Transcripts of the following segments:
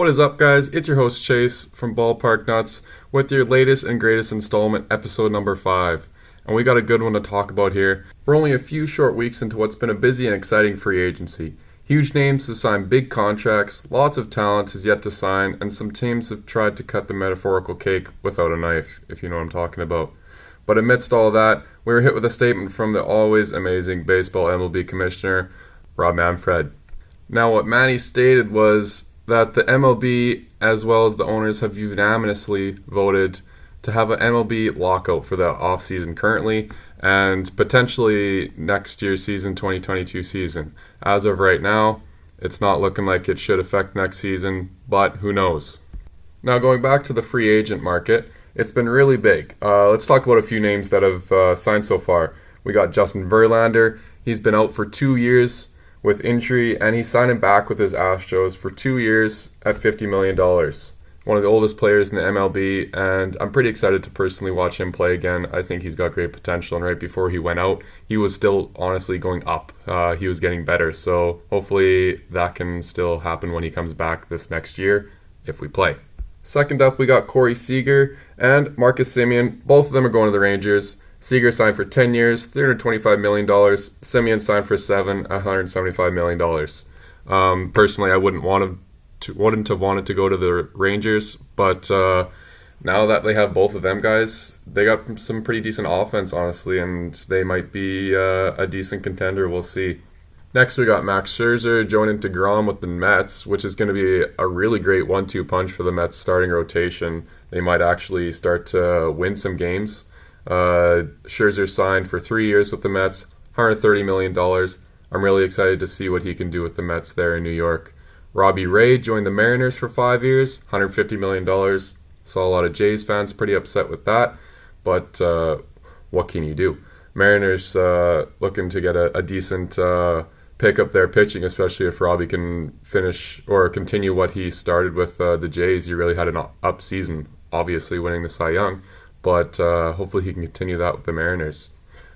What is up, guys? It's your host Chayse from Ballpark Nuts with your latest and greatest installment, episode number 5. And we got a good one to talk about here. We're only a few short weeks into what's been a busy and exciting free agency. Huge names have signed big contracts, lots of talent has yet to sign, and some teams have tried to cut the metaphorical cake without a knife, if you know what I'm talking about. But amidst all that, we were hit with a statement from the always amazing baseball MLB commissioner, Rob Manfred. Now, what Manny stated was that the MLB, as well as the owners, have unanimously voted to have an MLB lockout for the offseason currently and potentially next year's season, 2022 season. As of right now, it's not looking like it should affect next season, but who knows? Now, going back to the free agent market, it's been really big. Let's talk about a few names that have signed so far. We got Justin Verlander. He's been out for 2 years with injury, and he's signing back with his Astros for 2 years at $50 million. One of the oldest players in the MLB, and I'm pretty excited to personally watch him play again. I think he's got great potential, and right before he went out, he was still honestly going up. He was getting better, so hopefully that can still happen when he comes back this next year if we play. Second up, we got Corey Seager and Marcus Semien. Both of them are going to the Rangers. Seager signed for 10 years, $325 million. Semien signed for 7, $175 million. Personally, I wouldn't have wanted to go to the Rangers, but now that they have both of them guys, they got some pretty decent offense, honestly, and they might be a decent contender. We'll see. Next, we got Max Scherzer joining DeGrom with the Mets, which is going to be a really great 1-2 punch for the Mets starting rotation. They might actually start to win some games. Scherzer signed for 3 years with the Mets, $130 million. I'm really excited to see what he can do with the Mets there in New York. Robbie Ray joined the Mariners for 5 years, $150 million. Saw a lot of Jays fans pretty upset with that, but what can you do? Mariners looking to get a decent pick up their pitching, especially if Robbie can finish or continue what he started with the Jays. He really had an up season, obviously winning the Cy Young. But hopefully he can continue that with the Mariners.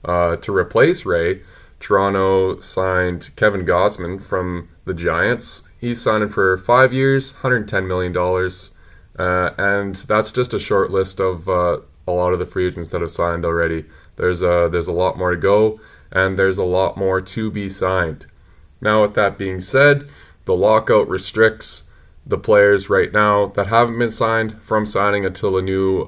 To replace Ray, Toronto signed Kevin Gausman from the Giants. He's signed for 5 years, $110 million. And that's just a short list of a lot of the free agents that have signed already. There's a lot more to go, and there's a lot more to be signed. Now, with that being said, the lockout restricts the players right now that haven't been signed from signing until a new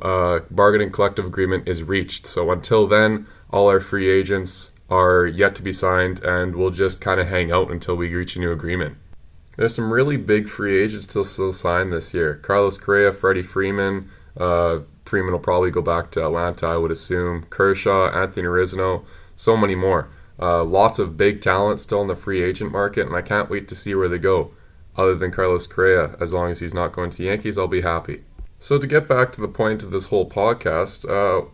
bargaining collective agreement is reached. So until then, all our free agents are yet to be signed, and we'll just kind of hang out until we reach a new agreement. There's some really big free agents still signed this year. Carlos Correa, Freddie Freeman. Freeman will probably go back to Atlanta, I would assume. Kershaw, Anthony Rizzo, so many more. Lots of big talent still in the free agent market, and I can't wait to see where they go. Other than Carlos Correa, as long as he's not going to the Yankees, I'll be happy. So to get back to the point of this whole podcast,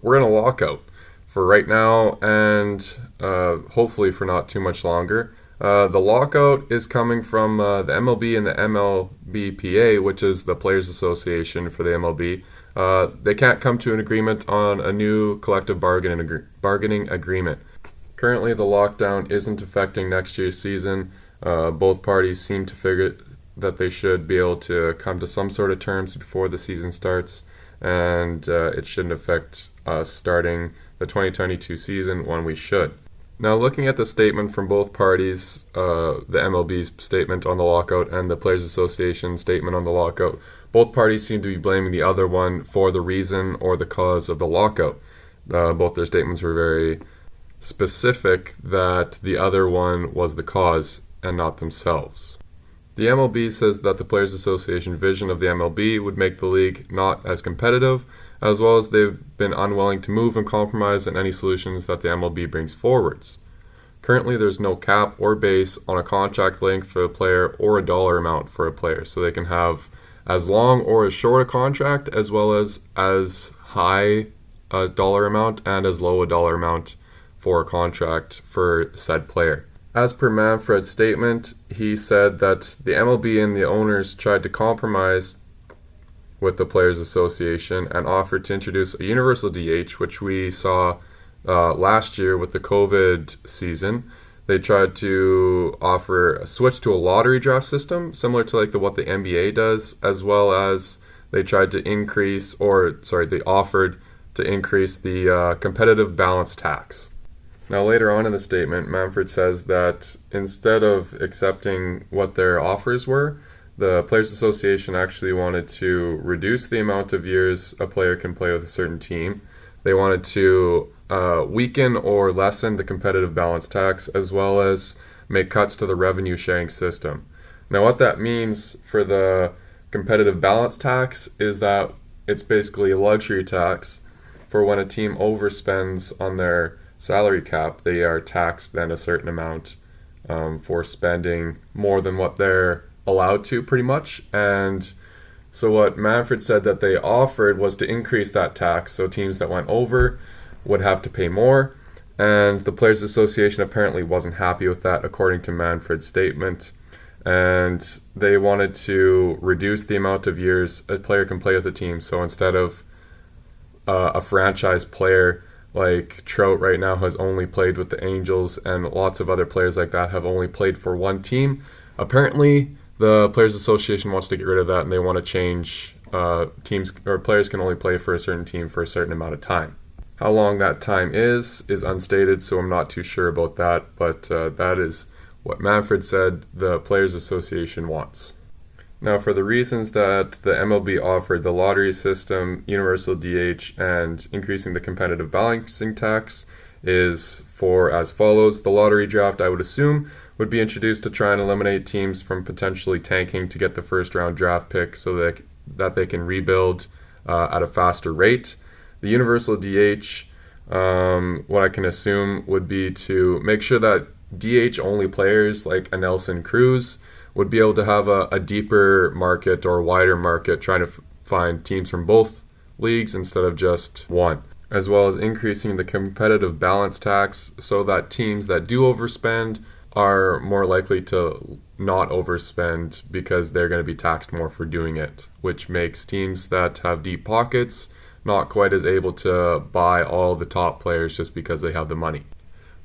we're in a lockout for right now and hopefully for not too much longer. The lockout is coming from the MLB and the MLBPA, which is the Players Association for the MLB. They can't come to an agreement on a new collective bargaining agreement. Currently, the lockdown isn't affecting next year's season. Both parties seem to figure that they should be able to come to some sort of terms before the season starts, and it shouldn't affect us starting the 2022 season when we should. Now, looking at the statement from both parties, the MLB's statement on the lockout and the Players Association statement on the lockout, both parties seem to be blaming the other one for the reason or the cause of the lockout. Both their statements were very specific that the other one was the cause and not themselves. The MLB says that the Players Association vision of the MLB would make the league not as competitive, as well as they've been unwilling to move and compromise on any solutions that the MLB brings forwards. Currently, there's no cap or base on a contract length for a player or a dollar amount for a player, so they can have as long or as short a contract, as well as high a dollar amount and as low a dollar amount for a contract for said player. As per Manfred's statement, he said that the MLB and the owners tried to compromise with the Players Association and offered to introduce a universal DH, which we saw last year with the COVID season. They tried to offer a switch to a lottery draft system, similar to like what the NBA does, as well as they tried to they offered to increase the competitive balance tax. Now, later on in the statement, Manfred says that instead of accepting what their offers were, the Players Association actually wanted to reduce the amount of years a player can play with a certain team. They wanted to weaken or lessen the competitive balance tax, as well as make cuts to the revenue sharing system. Now, what that means for the competitive balance tax is that it's basically a luxury tax for when a team overspends on their salary cap. They are taxed then a certain amount for spending more than what they're allowed to, pretty much. And so what Manfred said that they offered was to increase that tax, so teams that went over would have to pay more, and the Players Association apparently wasn't happy with that, according to Manfred's statement, and they wanted to reduce the amount of years a player can play with a team. So instead of a franchise player like Trout right now has only played with the Angels, and lots of other players like that have only played for one team, apparently the Players Association wants to get rid of that, and they want to change teams, or players can only play for a certain team for a certain amount of time. How long that time is unstated, so I'm not too sure about that, but that is what Manfred said the Players Association wants. Now, for the reasons that the MLB offered, the lottery system, universal DH, and increasing the competitive balancing tax is for as follows. The lottery draft, I would assume, would be introduced to try and eliminate teams from potentially tanking to get the first round draft pick so that they can rebuild at a faster rate. The universal DH, what I can assume would be to make sure that DH only players like a Nelson Cruz would be able to have a deeper market or wider market, trying to find teams from both leagues instead of just one, as well as increasing the competitive balance tax so that teams that do overspend are more likely to not overspend because they're going to be taxed more for doing it, which makes teams that have deep pockets not quite as able to buy all the top players just because they have the money.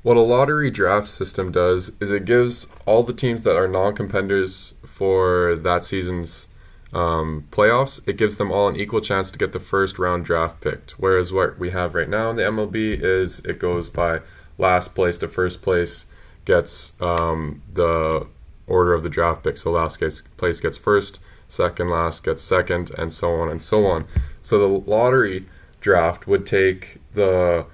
What a lottery draft system does is it gives all the teams that are non-competitors for that season's playoffs, it gives them all an equal chance to get the first round draft picked. Whereas what we have right now in the MLB is it goes by last place to first place gets the order of the draft pick. So last place gets first, second last gets second, and so on and so on. So the lottery draft would take the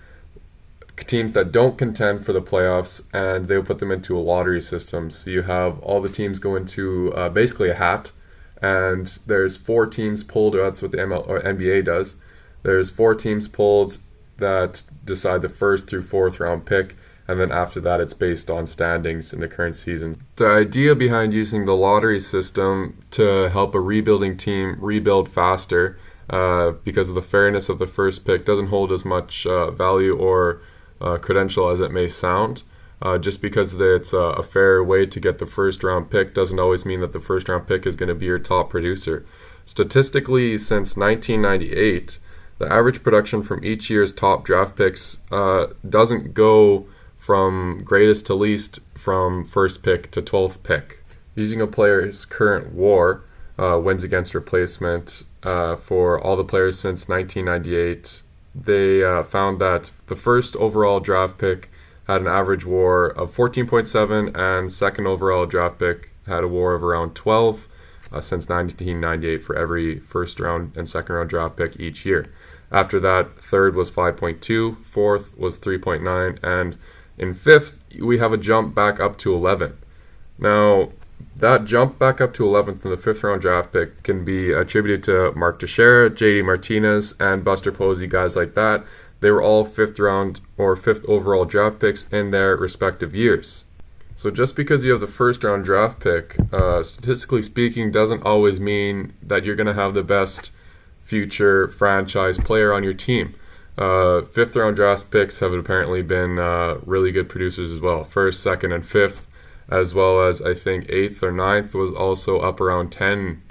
teams that don't contend for the playoffs and they'll put them into a lottery system. So you have all the teams go into basically a hat, and there's 4 teams pulled, or that's what the NBA does. There's 4 teams pulled that decide the first through 4th round pick, and then after that it's based on standings in the current season. The idea behind using the lottery system to help a rebuilding team rebuild faster because of the fairness of the first pick doesn't hold as much value or credential as it may sound. Just because it's a fair way to get the first round pick doesn't always mean that the first round pick is going to be your top producer. Statistically, since 1998, the average production from each year's top draft picks doesn't go from greatest to least from first pick to 12th pick. Using a player's current WAR, wins against replacement, for all the players since 1998, they found that the first overall draft pick had an average WAR of 14.7, and second overall draft pick had a WAR of around 12 since 1998 for every first round and second round draft pick each year. After that, third was 5.2, fourth was 3.9, and in fifth, we have a jump back up to 11. Now, that jump back up to 11th in the 5th round draft pick can be attributed to Mark Teixeira, JD Martinez, and Buster Posey, guys like that. They were all 5th round or 5th overall draft picks in their respective years. So just because you have the first round draft pick, statistically speaking, doesn't always mean that you're going to have the best future franchise player on your team. 5th round draft picks have apparently been really good producers as well. 1st, 2nd, and 5th, as well as I think 8th or 9th was also up around 10.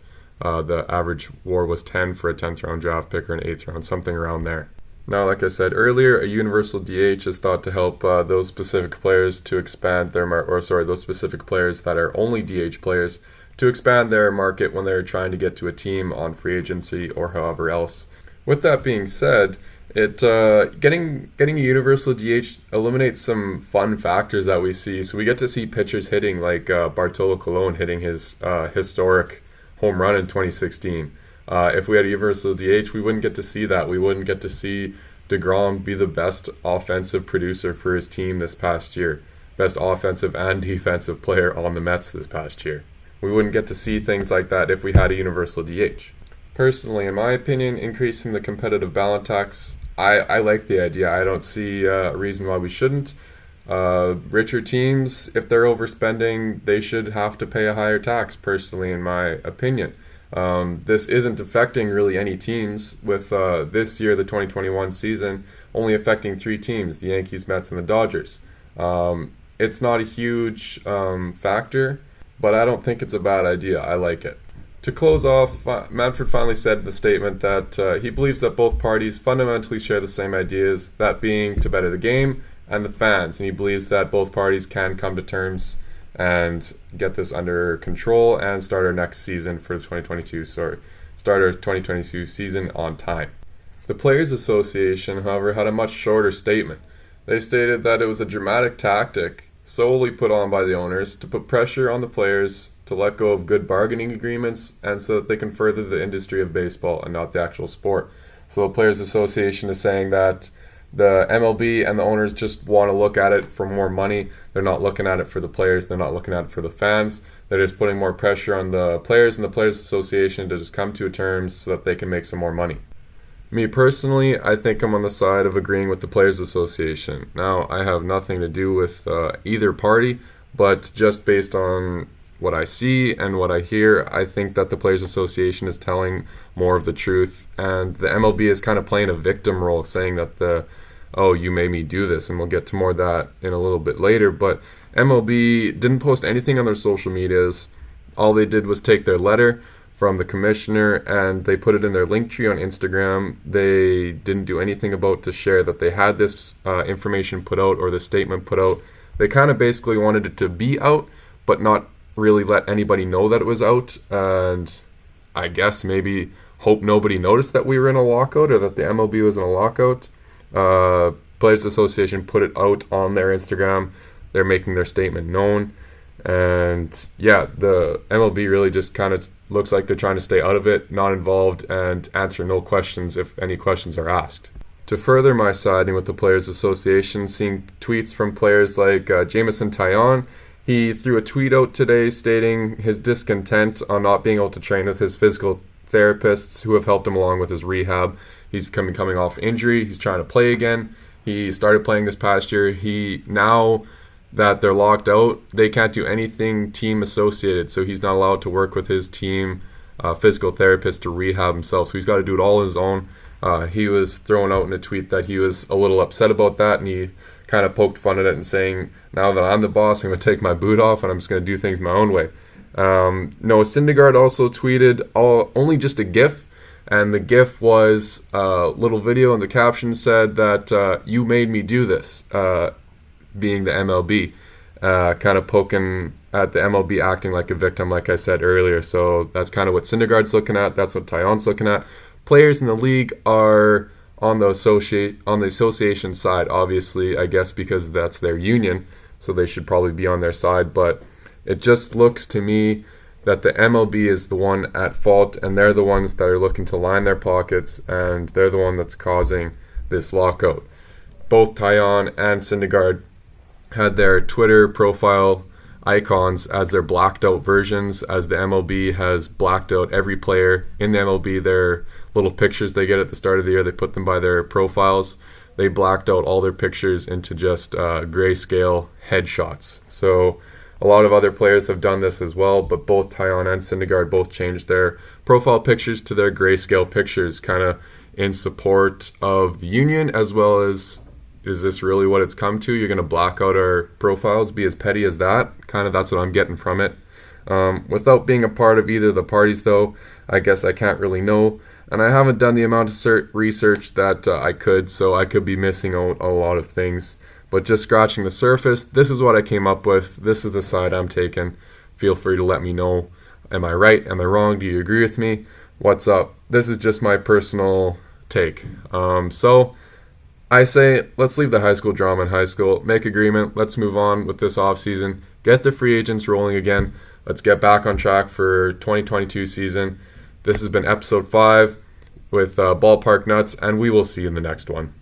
The average WAR was 10 for a 10th round draft pick or an 8th round, something around there. Now, like I said earlier, a universal DH is thought to help those specific players to expand their those specific players that are only DH players to expand their market when they're trying to get to a team on free agency or however else. With that being said, getting a universal DH eliminates some fun factors that we see. So we get to see pitchers hitting like Bartolo Colon hitting his historic home run in 2016. If we had a universal DH, we wouldn't get to see that. We wouldn't get to see DeGrom be the best offensive producer for his team this past year, best offensive and defensive player on the Mets this past year. We wouldn't get to see things like that if we had a universal DH. Personally, in my opinion, increasing the competitive balance tax, I like the idea. I don't see a reason why we shouldn't. Richer teams, if they're overspending, they should have to pay a higher tax, personally, in my opinion. This isn't affecting really any teams, with this year, the 2021 season, only affecting 3 teams, the Yankees, Mets, and the Dodgers. It's not a huge factor, but I don't think it's a bad idea. I like it. To close off, Manfred finally said in the statement that he believes that both parties fundamentally share the same ideas, that being to better the game and the fans, and he believes that both parties can come to terms and get this under control and start our next season for the 2022 season on time. The Players Association, however, had a much shorter statement. They stated that it was a dramatic tactic solely put on by the owners to put pressure on the players to let go of good bargaining agreements and so that they can further the industry of baseball and not the actual sport. So the Players Association is saying that the MLB and the owners just want to look at it for more money. They're not looking at it for the players. They're not looking at it for the fans. They're just putting more pressure on the players and the Players Association to just come to terms so that they can make some more money. Me personally, I think I'm on the side of agreeing with the Players Association. Now, I have nothing to do with either party, but just based on what I see and what I hear, I think that the Players Association is telling more of the truth, and the MLB is kind of playing a victim role, saying that you made me do this, and we'll get to more of that in a little bit later, but MLB didn't post anything on their social medias. All they did was take their letter from the commissioner and they put it in their link tree on Instagram. They didn't do anything about to share that they had this information put out or the statement put out. They kind of basically wanted it to be out, but not really let anybody know that it was out, and I guess maybe hope nobody noticed that we were in a lockout or that the MLB was in a lockout. Players Association put it out on their Instagram. They're making their statement known, and yeah, the MLB really just kind of looks like they're trying to stay out of it, not involved, and answer no questions if any questions are asked. To further my siding with the Players Association, seeing tweets from players like Jameson Taillon, he threw a tweet out today stating his discontent on not being able to train with his physical therapists who have helped him along with his rehab. He's coming off injury. He's trying to play again. He started playing this past year. Now that they're locked out, they can't do anything team associated, so he's not allowed to work with his team physical therapist to rehab himself, so he's got to do it all on his own. He was throwing out in a tweet that he was a little upset about that, and he kind of poked fun at it and saying, now that I'm the boss, I'm going to take my boot off and I'm just going to do things my own way. Noah Syndergaard also tweeted only just a GIF, and the GIF was a little video, and the caption said that you made me do this, being the MLB, kind of poking at the MLB acting like a victim, like I said earlier. So that's kind of what Syndergaard's looking at. That's what Taillon's looking at. Players in the league are on the association side, obviously, I guess because that's their union, so they should probably be on their side. But it just looks to me that the MLB is the one at fault, and they're the ones that are looking to line their pockets, and they're the one that's causing this lockout. Both Taillon and Syndergaard had their Twitter profile icons as their blacked out versions, as the MLB has blacked out every player in the MLB. Their little pictures they get at the start of the year, they put them by their profiles. They blacked out all their pictures into just grayscale headshots. So a lot of other players have done this as well, but both Taillon and Syndergaard both changed their profile pictures to their grayscale pictures, kind of in support of the union, as well as, is this really what it's come to? You're going to black out our profiles, be as petty as that? Kind of that's what I'm getting from it. Without being a part of either of the parties, though, I guess I can't really know. and I haven't done the amount of research that I could, so I could be missing out a lot of things. But just scratching the surface, this is what I came up with. This is the side I'm taking. Feel free to let me know. Am I right? Am I wrong? Do you agree with me? What's up? This is just my personal take. So I say let's leave the high school drama in high school. Make agreement. Let's move on with this offseason. Get the free agents rolling again. Let's get back on track for 2022 season. This has been episode 5 with Ballpark Nuts, and we will see you in the next one.